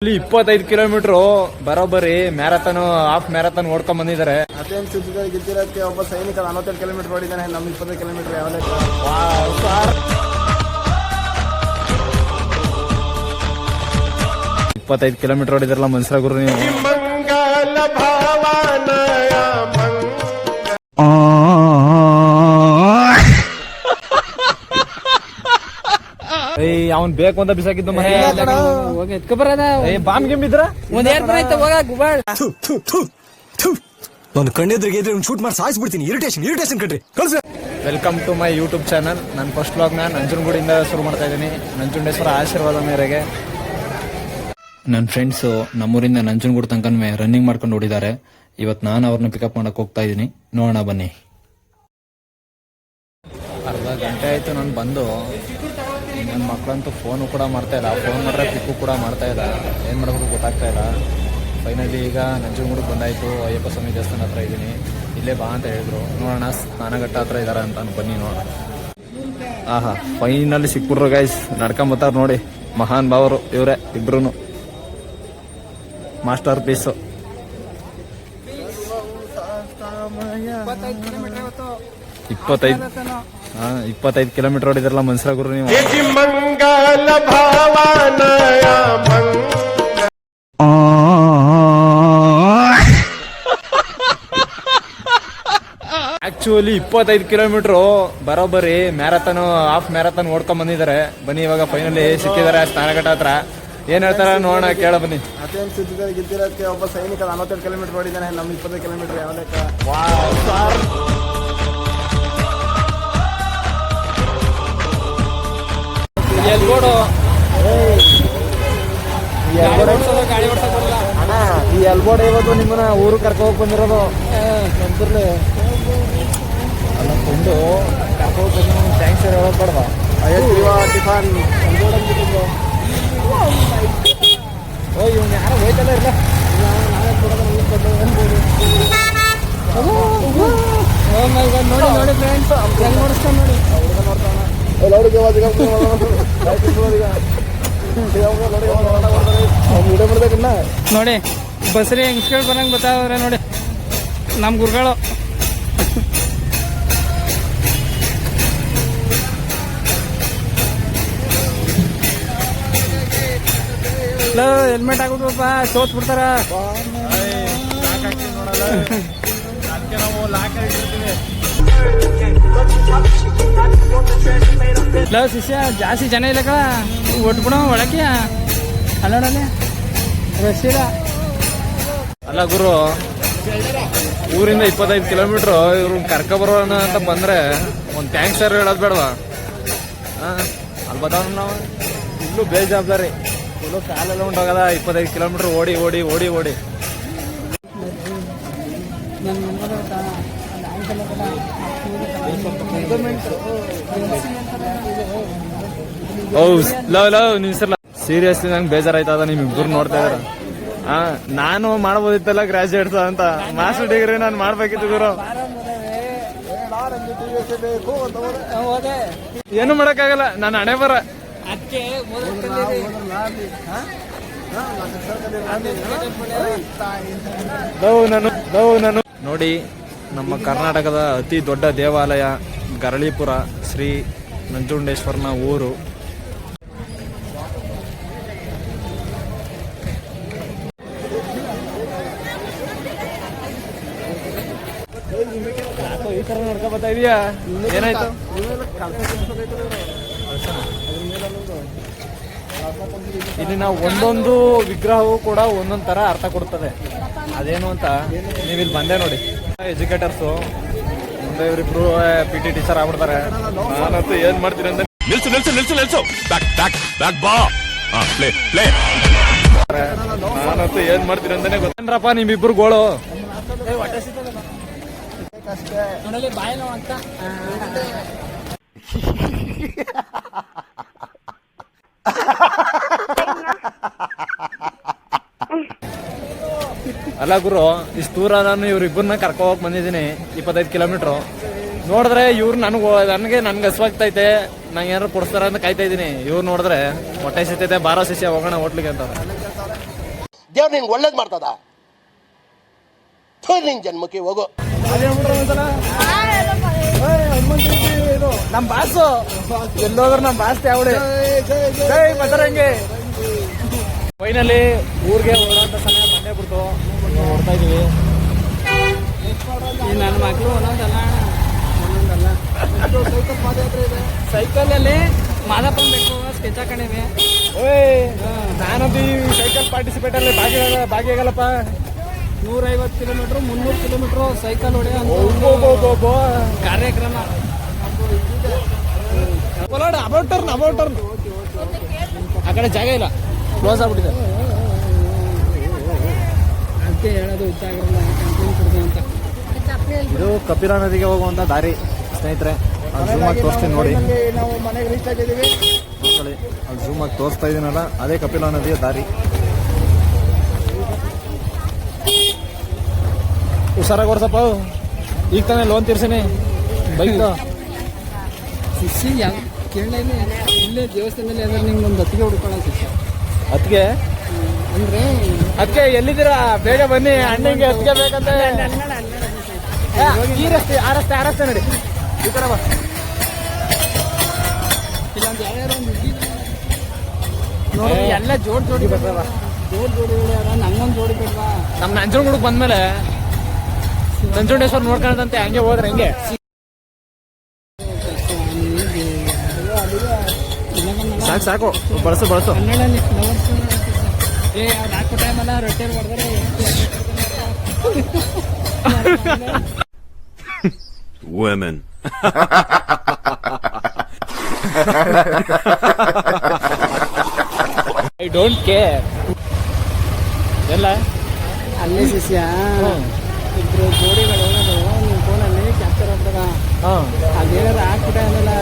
ಇಲ್ಲಿ 25 ಕಿಲೋಮೀಟರ್ ಬರೋಬ್ಬರಿ marathon half marathon ಓಡ್ಕೊಂಡ್ ಬಂದಿದ್ದಾರೆ. ಅದೇನು ಸುದ್ದಿದಲ್ಲಿ ಗೆದ್ದಿರೋಕ್ಕೆ ಒಬ್ಬ ಸೈನಿಕ 42 ಕಿಲೋಮೀಟರ್ ಓಡಿದ್ದಾನೆ. ನಮ್ಮ 25 ಕಿಲೋಮೀಟರ್ ಯಾವಲೇ 25 ಕಿಲೋಮೀಟರ್ ಓಡಿದ್ರಲ್ಲ ಮನ್ಸರ ಗುರು ನೀವು. ಅವ್ನ್ ಬೇಕು ಅಂತ ಬಿಸಾಕಿದ್ದು ಮನೆ ಬಾಂಬ್ ಗಿಂಬಿದ್ರ ನಾನು ಕಣ್ಣೆದ್ರಿಗೆ ಶೂಟ್ ಮಾಡಿ ಸಾಯಿಸ್ಬಿಡ್ತೀನಿ. ಇರಿಟೇಷನ್ ಕಣ್ರಿ. Welcome to my YouTube channel. ನಾನು ಫಸ್ಟ್ ವ್ಲಾಗ್ನ ನಂಜನಗೂಡಿಂದ ಶುರು ಮಾಡ್ತಾ ಇದ್ದೀನಿ. ನಂಜುಂಡೇಶ್ವರ ಆಶೀರ್ವಾದ ಮೇರೆಗೆ ನನ್ನ ಫ್ರೆಂಡ್ಸು ನಮ್ಮೂರಿಂದ ನಂಜನಗೂಡು ತನಕ ರನ್ನಿಂಗ್ ಮಾಡ್ಕೊಂಡು ಓಡಿದ್ದಾರೆ. ಇವತ್ತು ನಾನು ಅವ್ರನ್ನ ಪಿಕಪ್ ಮಾಡಕ್ ಹೋಗ್ತಾ ಇದ್ದೀನಿ. ನೋಡೋಣ ಬನ್ನಿ. ಅರ್ಧ ಗಂಟೆ ಆಯ್ತು ನಾನು ಬಂದು. ನನ್ನ ಮಕ್ಕಳಂತೂ ಫೋನು ಕೂಡ ಮಾಡ್ತಾ ಇಲ್ಲ. ಫೋನ್ ಮಾಡಿದ್ರೆ ಪಿಕ್ಕು ಕೂಡ ಮಾಡ್ತಾ ಇಲ್ಲ. ಏನು ಮಾಡಬೇಕು ಗೊತ್ತಾಗ್ತಾ ಇಲ್ಲ. ಫೈನಲಿ ಈಗ ನಂಜನಗೂಡಿಗೆ ಬಂದಾಯಿತು. ಅಯ್ಯಪ್ಪ ಸ್ವಾಮಿ ದೇವಸ್ಥಾನ ಹತ್ರ ಇದ್ದೀನಿ. ಇಲ್ಲೇ ಬಾ ಅಂತ ಹೇಳಿದ್ರು. ನೋಡೋಣ ಸ್ನಾನಘಟ್ಟ ಹತ್ರ ಇದ್ದಾರೆ ಅಂತ ಬನ್ನಿ ನೋಡೋಣ. ಆಹಾ ಫೈನಲಿ ಸಿಕ್ಬಿಟ್ರು ಗೈಸ್. ನಡ್ಕೊಂಬತ್ತಾರ ನೋಡಿ. ಮಹಾನ್ ಭಾವರು ಇವರೇ ಇಬ್ರು. Master piece. 25 ಕಿಲೋಮೀಟರ್ ಓಡಿದ್ರಲ್ಲ ಮನ್ಸರ ಗುರು ನೀವು. ಆಕ್ಚುಲಿ 25 ಕಿಲೋಮೀಟರ್ ಬರೋಬ್ಬರಿ ಮ್ಯಾರಥಾನ್ ಹಾಫ್ ಮ್ಯಾರಥಾನ್ ಓಡ್ಕೊಂಡ್ ಬಂದಿದ್ದಾರೆ. ಬನ್ನಿ ಇವಾಗ ಫೈನಲಿ ಸಿಕ್ಕಿದ್ದಾರೆ ಸ್ನಾನಘಟ್ಟ ಹತ್ರ. ಏನ್ ಹೇಳ್ತಾರ ನೋಡೋಣ, ಕೇಳ ಬನ್ನಿ. ಅದೇನು ಸುದ್ದಿದಲ್ಲಿ ಗೆದ್ದಿರೋಕ್ಕೆ ಒಬ್ಬ ಸೈನಿಕ 42 ಕಿಲೋಮೀಟರ್ ಓಡಿದ್ದಾನೆ. ನಮ್ಮ 25 ಕಿಲೋಮೀಟರ್ ಯಾವಲೇ ಅಣ್ಣ. ಈ ಎಲ್ಬೋರ್ಡ್ ಇವತ್ತು ನಿಮ್ಮನ್ನ ಊರು ಕರ್ಕೊ ಹೋಗಿ ಬಂದಿರೋದು. ನಂತರ್ಲೆ ಅಲ್ಲ ಕೊಂಡು ಕರ್ಕೊ ಹೋಗಿ ಬಂದು ಥ್ಯಾಂಕ್ಸ್ ಹೇಳೋದು ಬೇಡವಾ? ಟಿಫಾನ್ ಇವ್ನು ಯಾರೋ ಹೋಯ್ತಲ್ಲ ಇಲ್ಲ. ನೋಡಿ ಫ್ರೆಂಡ್ಸ್ ಹೆಂಗ್ ನೋಡಿಸ್ತಾನೆ ನೋಡಿ. ನೋಡಿ ಬಸ್ರಿ ಹೆಂಗ್ಸ್ಗಳು ಬರಂಗ್ ಬರ್ತಾವ್ರೆ ನೋಡಿ ನಮ್ಮ ಗುರುಗಳು. ಹೆಲ್ಮೆಟ್ ಹಾಕ್ಬಿಟ್ರಪ್ಪ ಸೋತ್ ಬಿಡ್ತಾರ. ಶಿಷ್ಯ ಜಾಸ್ತಿ ಜನ ಇಲ್ಲ ಕಳ ಒಟ್ಬಿಡ ಒಳಕ್ಕೆ ಅಲ್ಲೋಡಲ್ಲಿ ರಶೀಲ. ಅಲ್ಲ ಗುರು, ಊರಿಂದ 25 ಕಿಲೋಮೀಟರ್ ಇವ್ರು ಕರ್ಕ ಬರೋಣ ಅಂತ ಬಂದ್ರೆ ಒಂದು ಥ್ಯಾಂಕ್ಸ್ ಯಾರು ಹೇಳೋದು ಬೇಡವಾ? ಅಲ್ಲಿ ಬದಾವ ನಾವು ಇಲ್ಲೂ ಬೇಜವಾಬ್ದಾರಿ. ಫುಲ್ಲು ಕಾಲೆಲ್ಲ ಉಂಟೋಗದ. 25 ಕಿಲೋಮೀಟರ್ ಓಡಿ ಓಡಿ ಓಡಿ ಓಡಿ ಸೀರಿಯಸ್ಲಿ ನಂಗೆ ಬೇಜಾರಾಯ್ತದ. ನಿಮ್ ಇಬ್ರು ನೋಡ್ತಾ ಇದಾರ. ನಾನು ಮಾಡ್ಬೋದಿತ್ತಲ್ಲ ಗ್ರಾಜುಯೇಟ್ಸ್ ಅಂತ. ಮಾಸ್ಟರ್ ಡಿಗ್ರಿ ನಾನು ಮಾಡ್ಬೇಕಿತ್ತು ಗುರು. ಏನು ಮಾಡಕ್ಕಾಗಲ್ಲ, ನಾನು ಹಣೆ ಬರ. ನಾನು ನೋಡಿ, ನಮ್ಮ ಕರ್ನಾಟಕದ ಅತಿ ದೊಡ್ಡ ದೇವಾಲಯ ಗರಳೀಪುರ ಶ್ರೀ ನಂಜುಂಡೇಶ್ವರನ ಊರು. ಈ ತರ ನೋಡ್ಕೊ ಬರ್ತಾ ಇದೀಯಾ? ಏನಾಯ್ತು? ಇಲ್ಲಿ ನಾವು ಒಂದೊಂದು ವಿಗ್ರಹವು ಕೂಡ ಒಂದೊಂದ್ ತರ ಅರ್ಥ ಕೊಡ್ತದೆ. ಅದೇನು ಅಂತ ನೀವು ಇಲ್ಲಿ ಬಂದೆ ನೋಡಿ. ಎಜುಕೇಟರ್ಸು ಮುಂದೆ ಇವರಿಬ್ರು PT ಟೀಚರ್ ಆಗ್ಬಿಡ್ತಾರೆ. ನಾನಂತೂ ಏನ್ ಮಾಡ್ತೀನಿ ಅಂತ ನಾನಂತೂ ಏನ್ ಮಾಡ್ತೀನಿ ಅಂತಾನೆ ಗೊತ್ತೇನ್ರಪ್ಪ ನಿಮ್ಮಿಬ್ರು ಗೋಳು. ಅಲ್ಲ ಗುರು, ಇಷ್ಟು ದೂರ ನಾನು ಇವ್ರಿಬ್ಬರನ್ನ ಕರ್ಕೊ ಹೋಗಿ ಬಂದಿದ್ದೀನಿ 25 ಕಿಲೋಮೀಟ್ರು. ನೋಡಿದ್ರೆ ಇವ್ರು ನನಗೆ ಹಸುವಾಗ್ತೈತೆ. ನಂಗೆ ಏನಾರು ಕೊಡಿಸ್ತಾರ ಅಂತ ಕಾಯ್ತಾ ಇದ್ದೀನಿ. ಇವ್ರು ನೋಡಿದ್ರೆ ಹೊಟ್ಟೆ ಸಿಗ್ತೈತೆ, ಬಾರೋ ಶಿಷ್ಯ ಹೋಗೋಣ ಹೋಟ್ಲಿಗೆ ಅಂತ. ದೇವ್ರು ನಿನ್ಗೆ ಒಳ್ಳೇದು ಮಾಡ್ತದ ನಿನ್ ಜನ್ಮಕ್ಕೆ ಹೋಗೋ. ನಮ್ ಬಾಸು ಎಲ್ಲೋದ್ರು ನಮ್ ಬಾಸ್ ಯಾವಡೆ ಹಂಗೆ ಫೈನಲಿ ಊರಿಗೆ ಓಡಾಟ ಸಮಯ ಬಂದೇ ಬಿಡ್ತು. ಓಡ್ತಾ ಇದೀವಿ. ನನ್ನ ಮಕ್ಕಳು ಒಂದೊಂದಲ್ಲ ಸೈಕಲಲ್ಲಿ ಮಾದಪ್ಪನ್ ಬೇಕು ಸ್ಕೆಚ್ ಹಾಕೊಂಡಿವೆ. ನಾನಂತೂ ಈ ಸೈಕಲ್ ಪಾರ್ಟಿಸಿಪೇಟ್ ಅಲ್ಲಿ ಭಾಗಿಯಾಗಲ್ಲಪ್ಪ. 150 ಕಿಲೋಮೀಟ್ರು 300 ಕಿಲೋಮೀಟ್ರು ಸೈಕಲ್ ಹೊಡೆಯೋ ಕಾರ್ಯಕ್ರಮ. ಅಬೌಟ್ ಟರ್ನ್ ಆ ಕಡೆ ಜಾಗ ಇಲ್ಲ, ಕ್ಲೋಸ್ ಆಗ್ಬಿಟ್ಟಿದೆ. ಅದಕ್ಕೆ ಹೇಳೋದು ಉಚ್ಚಾಗಿರಲ್ಲ ಅಂತ. ಇದು ಕಪಿಲಾ ನದಿಗೆ ಹೋಗುವಂತ ದಾರಿ ಸ್ನೇಹಿತರೆ. ಅಲ್ಲಿ ಝೂಮ್ ಆಗಿ ತೋರಿಸ್ತೀನಿ ನೋಡಿ. ನಾವು ಮನೆಗೆ ರೀಚ್ ಆಗಿದ್ದೀವಿ. ಅಲ್ಲಿ ಝೂಮ್ ಆಗಿ ತೋರಿಸ್ತಾ ಇದೀನಲ್ಲ, ಅದೇ ಕಪಿಲಾ ನದಿಯ ದಾರಿ. ಹುಷಾರಾಗಿ ಓಡಿಸಪ್ಪ, ಈಗ ತಾನೇ ಲೋನ್ ತೀರ್ಸೀನಿ ಬೈಕ್. ಶಿಷ್ಯ ಯಾವ ಕೇಳಲೇ ಇಲ್ಲೇ ದೇವಸ್ಥಾನದಲ್ಲಿ ಅಂದ್ರೆ ನಿಂಗೆ ಒಂದು ಹತ್ತಿಗೆ ಹುಡ್ಕೊಳ್ಳೋ ಶಿಷ್ಯ. ಅದಕ್ಕೆ ಅಂದ್ರೆ ಅದಕ್ಕೆ ಎಲ್ಲಿದ್ದೀರಾ ಬೇಗ ಬನ್ನಿ, ಅಣ್ಣಂಗೆ ಅದಕ್ಕೆ ಬೇಕಂತ. ಈ ರಸ್ತೆ ಆ ರಸ್ತೆ ನೋಡಿ, ಈ ಕಡೆ ಬಾ. ಇಲ್ಲೊಂದು ಯಾವ್ಯಾರ ಒಂದು ನೋಡಿ ಎಲ್ಲ ಜೋಡಿ ಬರ್ತಾವ. ಜೋಡಿ ನಂಗೊಂದು ಜೋಡಿ ಬೇಡವಾ? ನಮ್ಮ ನಂಜನಗೂಡಿಗೆ ಬಂದ್ಮೇಲೆ ನಂಜುಂಡೇಶ್ವರ ನೋಡ್ಕೊಳ್ಳೋದಂತೆ, ಹಂಗೆ ಹೋದ್ರೆ ಹೆಂಗೆ. ಸಾಕು ಬಳಸು ಕನ್ನಡಲ್ಲಿ ಫ್ಲವರ್ಸ್ ಅವ್ರು ಹಾಕೋ ಟೈಮಲ್ಲ ರೊಟ್ಟೆಲಿ ಹೊಡೆದ್ರೆ women. ಐ ಡೋಂಟ್ ಕೇರ್ ಎಲ್ಲ ಅಲ್ಲೇ ಶಿಷ್ಯ ಇಬ್ರು ಜೋಡಿಗಳು ಹೋಗೋದು ನಿಮ್ಮ ಫೋನಲ್ಲಿ ಕ್ಯಾಪ್ಚರ್ ಆಗ್ತದ. ಅದೇನಾರ ಹಾಕ್ಬಿಟ್ಟೆ ಆಮೇಲೆ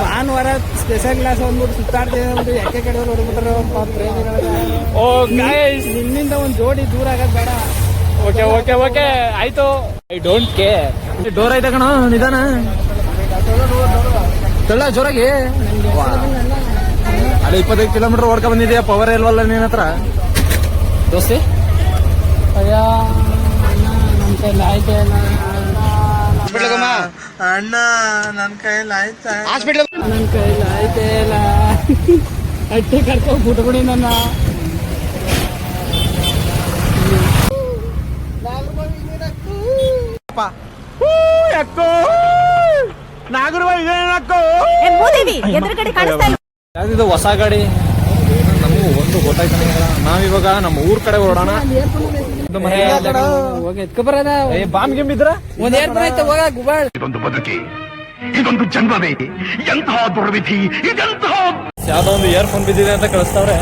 ಭಾನುವಾರ ಸ್ಪೆಷಲ್ ಕ್ಲಾಸ್ ಅಂದ್ಬಿಟ್ಟು ಸುತ್ತಾಡ್ತೇವೆ ಅಂದ್ಬಿಟ್ಟು ಯಾಕೆ ಕಡೆ ಹೊಡ್ಬಿಟ್ರೆ ನಿನ್ನಿಂದ ಒಂದು ಜೋಡಿ ದೂರ ಆಗೋದು ಬೇಡ. ಓಕೆ ಆಯ್ತು. I don't care. ಡೋರ್ ಐತೆ ಕಣ, ನಿಧಾನ ತಳ್ಳ ಜೋರಾಗಿ. ಅಲ್ಲಿ 25 ಕಿಲೋಮೀಟರ್ ಓಡ್ಕೊಂಡ್ ಬಂದಿದ್ಯಾ, ಪವರ್ ಇಲ್ವಲ್ಲ ನಿನ್ನ ಹತ್ರ ದೋಸ್ತಿ. ಅಯ್ಯ ನಮ್ಮ ಕೈಲಿ ಆಯ್ಕೆ ಇಲ್ಲ ಅಣ್ಣ ನನ್ನ ಕೈಯಲ್ಲಿ ಆಯ್ತಾ? ನನ್ನ ಕೈಲಿ ಆಯ್ತೇ ಇಲ್ಲ. ಅಟ್ಟೆ ಕರ್ಕೊಂಡು ಬಿಟ್ಬಿಡಿ ನನ್ನ. ಯಾವ್ದಿದು ಹೊಸ ಗಾಡಿ? ನಮಗೂ ಒಂದು ಗೊತ್ತಾಯ್ತಾನೆ. ನಾವಿವಾಗ ನಮ್ಮ ಊರ್ ಕಡೆ ಹೊರಡೋಣ. ಹೋಗಿ ಎತ್ಕೊ ಬರೋದ ಬಾಂಬ್ ಗಿಂಬಿದ್ರ ಒಂದ್ ಏರ್ಪುರ ಐತೆ ಹೋಗ ಗುಬಾಳ್. ಇದೊಂದು ಬದುಕಿ, ಇದೊಂದು ಜನ್ಮವೇ, ಎಂತಹ ದುರ್ವಿಧಿ ಇದೆಂತಹ. ಯಾವ್ದೋ ಒಂದು ಇಯರ್ಫೋನ್ ಬಿದ್ದಿದೆ ಅಂತ ಕಳಿಸ್ತಾವ್ರೆ.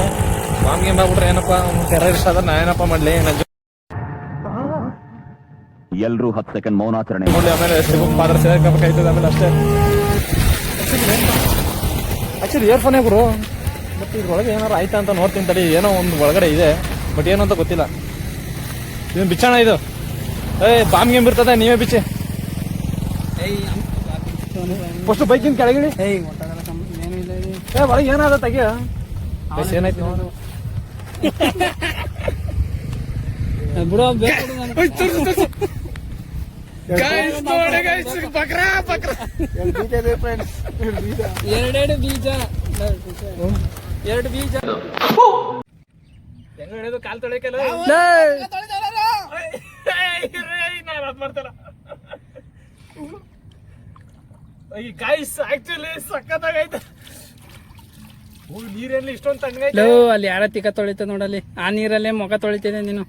ಬಾಂಬ್ ಗಿಂಬ್ ಆಗ್ಬಿಟ್ರೆ ಏನಪ್ಪ, ಟೆರರಿಸ್ಟ್ ಆದ್ರೆ ನಾ ಏನಪ್ಪ ಮಾಡ್ಲಿ? ಎಲ್ರೂ 10 ಸೆಕೆಂಡ್ ಮೌನಾಚರಣೆ ನೋಡಿ, ಆಮೇಲೆ ಪಾತ್ರ ಸೇರ್ಕೋಬೇಕಾಯ್ತದೆ. ಆಮೇಲೆ ಅಷ್ಟೇ. ಆಕ್ಚುಲಿ ಇಯರ್ಫೋನೇ ಗುರು, ಬಟ್ ಇದ್ರೊಳಗೆ ಏನಾರು ಆಯ್ತಾ ಅಂತ ನೋಡ್ತೀನಿ ತಡಿ. ಏನೋ ಒಂದು ಒಳಗಡೆ ಇದೆ, ಬಟ್ ಏನು ಅಂತ ಗೊತ್ತಿಲ್ಲ. ಇದನ್ನ ಬಿಚ್ಚೋಣ. ಇದು ಬಾಂಬ್ ಗೇಮ್ ಇರ್ತದೆ, ನೀವೇ ಬಿಚ್ಚಿ. ಫಸ್ಟ್ ಬೈಕಿಂದ ಕೆಳಗಿಳಿ. ಒಳಗೆ ಏನಾದ ತೆಗಿಯ. ಏನಾಯ್ತು ನೋಡು. ಬಿಡೋ ಎರಡೆರಡು ಬೀಜ ಹೆಂಗ ಹಿಡಿದು ಕಾಲ್ ತೊಳೆಕಲ್ಲ ಮಾಡ್ತಾರ. ಈ ಗಾಯ್ಸ್ ಆಕ್ಚುಲಿ ಸಕ್ಕತ್ತಾಗೈತೆ. ನೀರಲ್ಲಿ ಇಷ್ಟೊಂದು ತಣ್ಣಗೈತೆ. ಅಲ್ಲಿ ಯಾರ ತಿಕ್ಕ ತೊಳಿತ ನೋಡಲ್ಲಿ, ಆ ನೀರಲ್ಲೇ ಮುಖ ತೊಳಿತಿದೆ ನೀನು.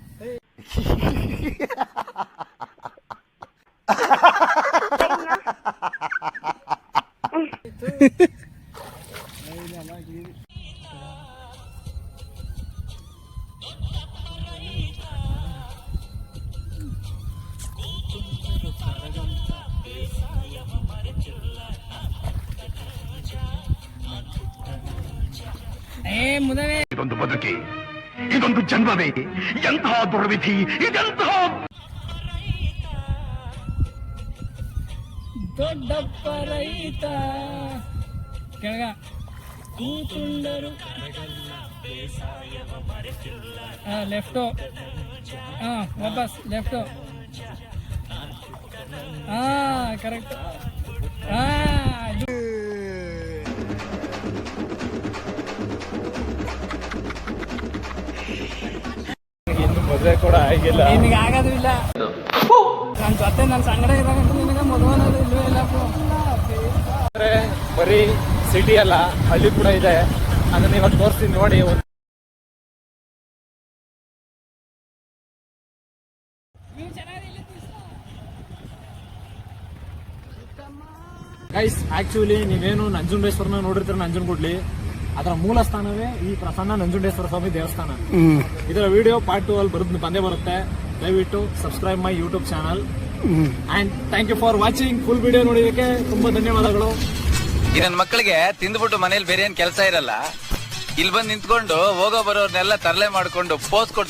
ಇದೊಂದು ಬದುಕಿ, ಇದೊಂದು ಜನ್ಮವೇ, ಎಂತಹ ದುರ್ವಿಧಿ ಇದೆಂತಹ. ದೊಡ್ಡಪ್ಪ ರೈತ ಕೆಳಗ ಕೂತುಂಡರು ಲೆಫ್ಟು ವಾಪಸ್ ಲೆಫ್ಟು ಕರೆಕ್ಟ್ ಇನ್ನು ಮದುವೆ ಕೂಡ ಆಗಿಲ್ಲ. ನಿನಗೆ ಆಗೋದು ಇಲ್ಲ. ನನ್ನ ಜೊತೆ ನನ್ನ ಸಂಗಡ ಇರೋಂತ ನಿನಗೆ ಮದುವೆ ಅನ್ನೋದು ಇಲ್ವೇ ಇಲ್ಲ. ಅಂದ್ರೆ ಬರೀ ಸಿಟಿ ಅಲ್ಲ, ಹಳ್ಳಿ ಕೂಡ ಇದೆ. ಅದನ್ನ ಇವಾಗ ತೋರಿಸ್ತೀನಿ ನೋಡಿ. ಗೈಸ್, ಆಕ್ಚುಲಿ ನೀವೇನು ನಂಜುಂಡೇಶ್ವರನ ನೋಡಿರ್ತೀರ, ನಂಜನಗೂಡ್ಲಿ ಅದರ ಮೂಲ ಸ್ಥಾನವೇ ಈ ಪ್ರಸನ್ನ ನಂಜುಂಡೇಶ್ವರ ಸ್ವಾಮಿ ದೇವಸ್ಥಾನ. ಇದರ ವಿಡಿಯೋ ಪಾರ್ಟ್ 2 ಅಲ್ಲಿ ಬಂದೇ ಬರುತ್ತೆ. ದಯವಿಟ್ಟು subscribe my YouTube channel and thank you for watching. Full video ನೋಡಿದಕ್ಕೆ ತುಂಬಾ ಧನ್ಯವಾದಗಳು. ಈ ನನ್ನ ಮಕ್ಕಳಿಗೆ ತಿಂದ್ಬಿಟ್ಟು ಮನೇಲಿ ಬೇರೆ ಏನ್ ಕೆಲಸ ಇರಲ್ಲ, ಇಲ್ಲಿ ಬಂದು ನಿಂತ್ಕೊಂಡು ಹೋಗೋ ಬರೋರ್ನೆಲ್ಲ ತರಲೆ ಮಾಡ್ಕೊಂಡು ಪೋಸ್ ಕೊಡ್ತೀನಿ.